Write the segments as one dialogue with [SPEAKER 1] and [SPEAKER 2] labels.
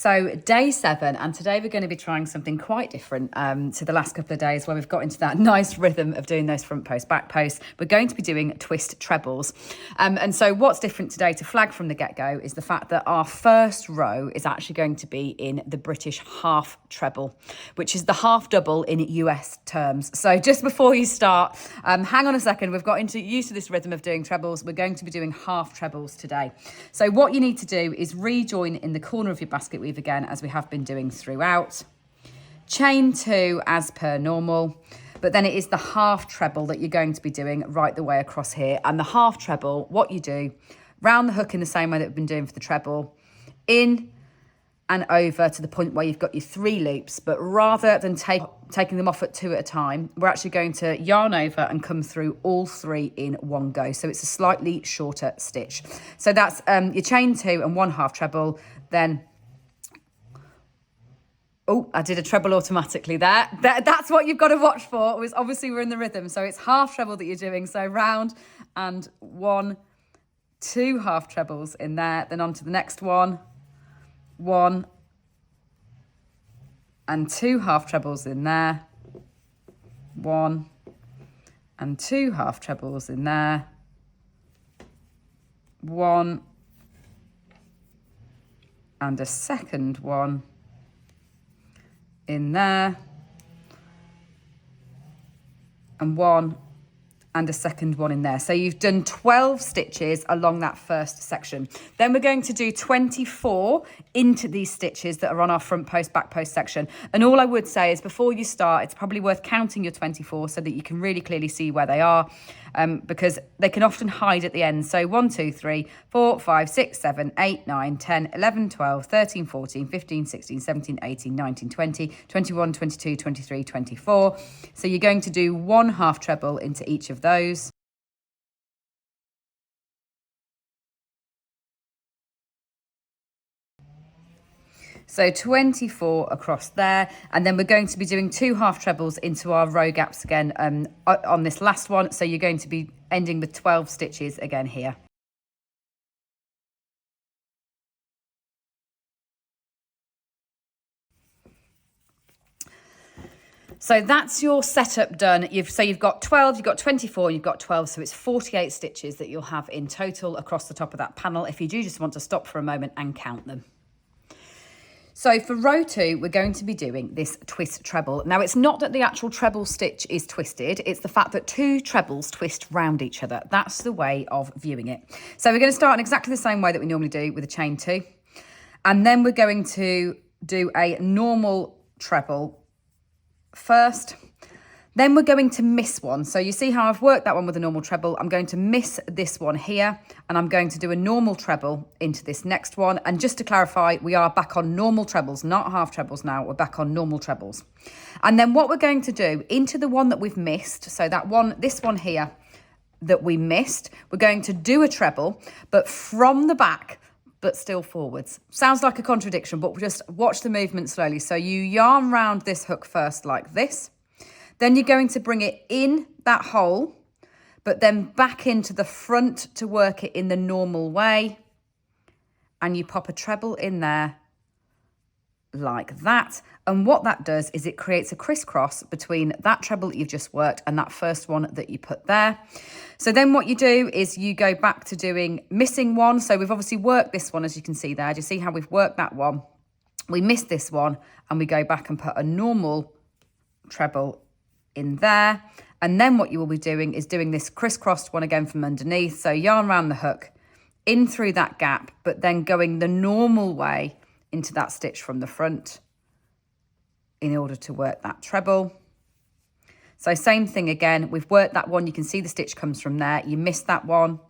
[SPEAKER 1] So day 7, and today we're going to be trying something quite different to the last couple of days where we've got into that nice rhythm of doing those front posts, back posts. We're going to be doing twist trebles. And so what's different today to flag from the get-go is the fact that our first row is actually going to be in the British half treble, which is the half double in US terms. So just before you start, hang on a second, we've got used to this rhythm of doing trebles. We're going to be doing half trebles today. So what you need to do is rejoin in the corner of your basket weave again, as we have been doing throughout. Chain 2 as per normal, but then it is the half treble that you're going to be doing right the way across here. And the half treble, what you do, round the hook in the same way that we've been doing for the treble, in and over to the point where you've got your 3 loops, but rather than taking them off at 2 at a time, we're actually going to yarn over and come through all 3 in one go. So it's a slightly shorter stitch. So that's your chain 2 and 1 half treble, then oh, I did a treble automatically there. That's what you've got to watch for. Obviously, we're in the rhythm. So it's half treble that you're doing. So round and 1, 2 half trebles in there. Then on to the next one. 1 and 2 half trebles in there. 1 and 2 half trebles in there. 1 and a second one in there, and 1 and a second one in there. So you've done 12 stitches along that first section. Then we're going to do 24 into these stitches that are on our front post, back post section. And all I would say is before you start, it's probably worth counting your 24 so that you can really clearly see where they are, because they can often hide at the end. So 1, 2, 3, 4, 5, 6, 7, 8, 9, 10, 11, 12, 13, 14, 15, 16, 17, 18, 19, 20, 21, 22, 23, 24. So you're going to do 1 half treble into each of those. So 24 across there, and then we're going to be doing 2 half trebles into our row gaps again on this last one. So you're going to be ending with 12 stitches again here. So that's your setup done. You've got 12, you've got 24, you've got 12, so it's 48 stitches that you'll have in total across the top of that panel if you do just want to stop for a moment and count them. So for row 2, we're going to be doing this twist treble. Now, it's not that the actual treble stitch is twisted, it's the fact that 2 trebles twist round each other. That's the way of viewing it. So we're going to start in exactly the same way that we normally do with a chain 2. And then we're going to do a normal treble first. Then we're going to miss one. So you see how I've worked that one with a normal treble. I'm going to miss this one here, and I'm going to do a normal treble into this next one. And just to clarify, we are back on normal trebles, not half trebles now. We're back on normal trebles. And then what we're going to do into the one that we've missed, so that one, this one here that we missed, we're going to do a treble, but from the back, but still forwards. Sounds like a contradiction, but just watch the movement slowly. So you yarn round this hook first like this. Then you're going to bring it in that hole, but then back into the front to work it in the normal way. And you pop a treble in there like that. And what that does is it creates a crisscross between that treble that you've just worked and that first one that you put there. So then what you do is you go back to doing missing one. So we've obviously worked this one, as you can see there. Do you see how we've worked that one? We missed this one, and we go back and put a normal treble in there. And then what you will be doing is doing this crisscrossed one again from underneath. So yarn around the hook in through that gap, but then going the normal way into that stitch from the front in order to work that treble. So same thing again, we've worked that one, you can see the stitch comes from there, you missed that one,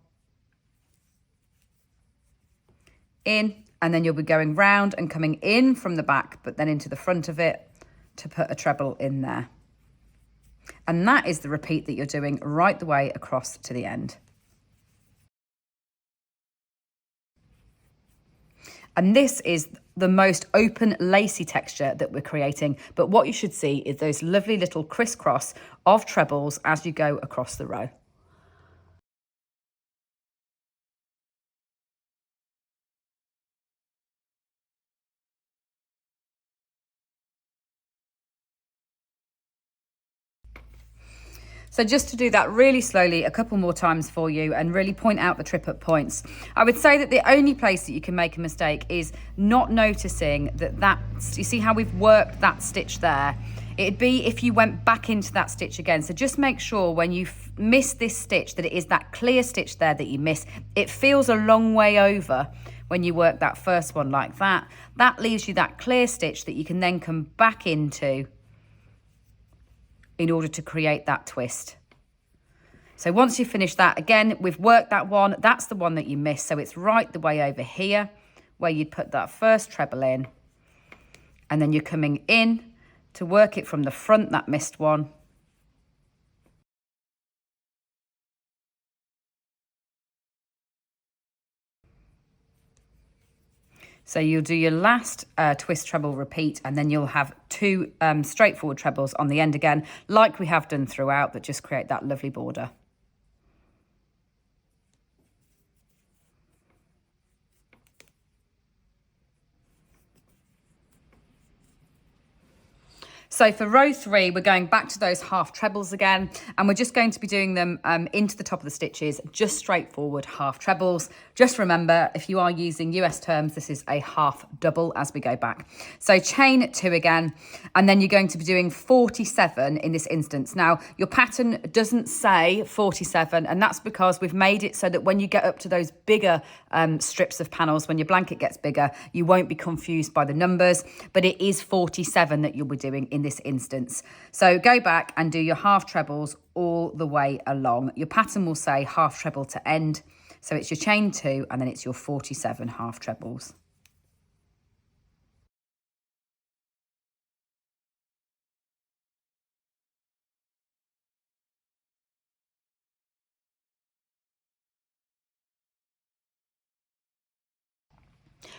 [SPEAKER 1] in, and then you'll be going round and coming in from the back, but then into the front of it to put a treble in there. And that is the repeat that you're doing right the way across to the end. And this is the most open, lacy texture that we're creating. But what you should see is those lovely little crisscross of trebles as you go across the row. So just to do that really slowly a couple more times for you and really point out the trip up points. I would say that the only place that you can make a mistake is not noticing that you see how we've worked that stitch there? It'd be if you went back into that stitch again. So just make sure when you miss this stitch that it is that clear stitch there that you miss. It feels a long way over when you work that first one like that. That leaves you that clear stitch that you can then come back into in order to create that twist. So once you finish that, again, we've worked that one. That's the one that you missed. So it's right the way over here where you'd put that first treble in. And then you're coming in to work it from the front, that missed one. So you'll do your last twist treble repeat, and then you'll have two straightforward trebles on the end again, like we have done throughout, but just create that lovely border. So for row 3, we're going back to those half trebles again, and we're just going to be doing them into the top of the stitches, just straightforward half trebles. Just remember, if you are using US terms, this is a half double as we go back. So chain 2 again, and then you're going to be doing 47 in this instance. Now, your pattern doesn't say 47, and that's because we've made it so that when you get up to those bigger strips of panels, when your blanket gets bigger, you won't be confused by the numbers, but it is 47 that you'll be doing in this instance. So go back and do your half trebles all the way along. Your pattern will say half treble to end. So it's your chain 2 and then it's your 47 half trebles.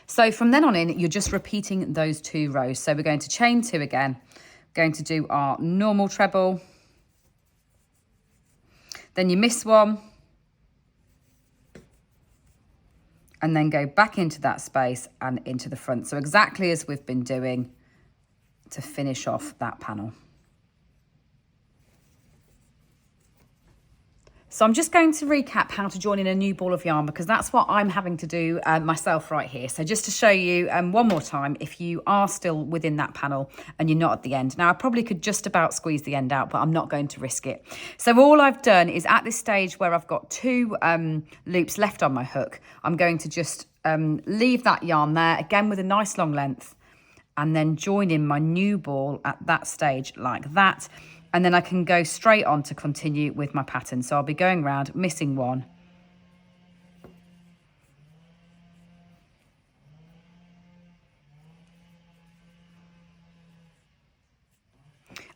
[SPEAKER 1] So from then on in, you're just repeating those 2 rows. So we're going to chain 2 again, going to do our normal treble, then you miss one, and then go back into that space and into the front. So exactly as we've been doing to finish off that panel. So I'm just going to recap how to join in a new ball of yarn, because that's what I'm having to do myself right here. So just to show you one more time, if you are still within that panel and you're not at the end. Now, I probably could just about squeeze the end out, but I'm not going to risk it. So all I've done is at this stage where I've got 2 loops left on my hook, I'm going to just leave that yarn there, again with a nice long length, and then join in my new ball at that stage like that. And then I can go straight on to continue with my pattern. So I'll be going around, missing one.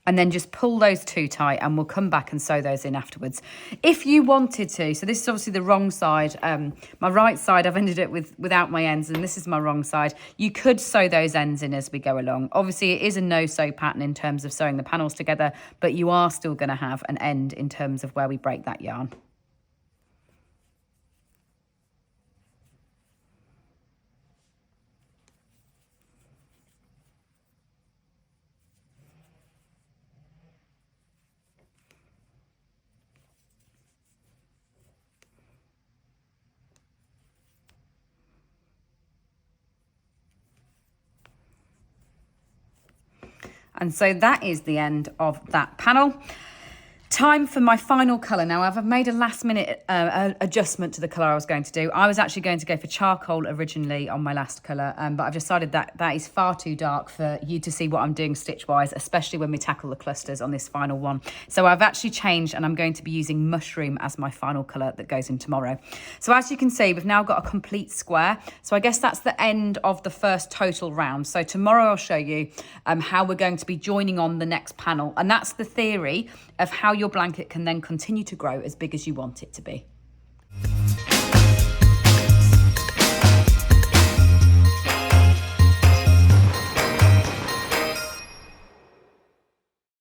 [SPEAKER 1] And then just pull those 2 tight, and we'll come back and sew those in afterwards. If you wanted to, so this is obviously the wrong side. My right side, I've ended up without my ends, and this is my wrong side. You could sew those ends in as we go along. Obviously, it is a no-sew pattern in terms of sewing the panels together, but you are still going to have an end in terms of where we break that yarn. And so that is the end of that panel. Time for my final colour. Now, I've made a last minute adjustment to the colour I was going to do. I was actually going to go for charcoal originally on my last colour, but I've decided that that is far too dark for you to see what I'm doing stitch-wise, especially when we tackle the clusters on this final one. So I've actually changed, and I'm going to be using mushroom as my final colour that goes in tomorrow. So as you can see, we've now got a complete square. So I guess that's the end of the first total round. So tomorrow I'll show you how we're going to be joining on the next panel. And that's the theory of how your blanket can then continue to grow as big as you want it to be.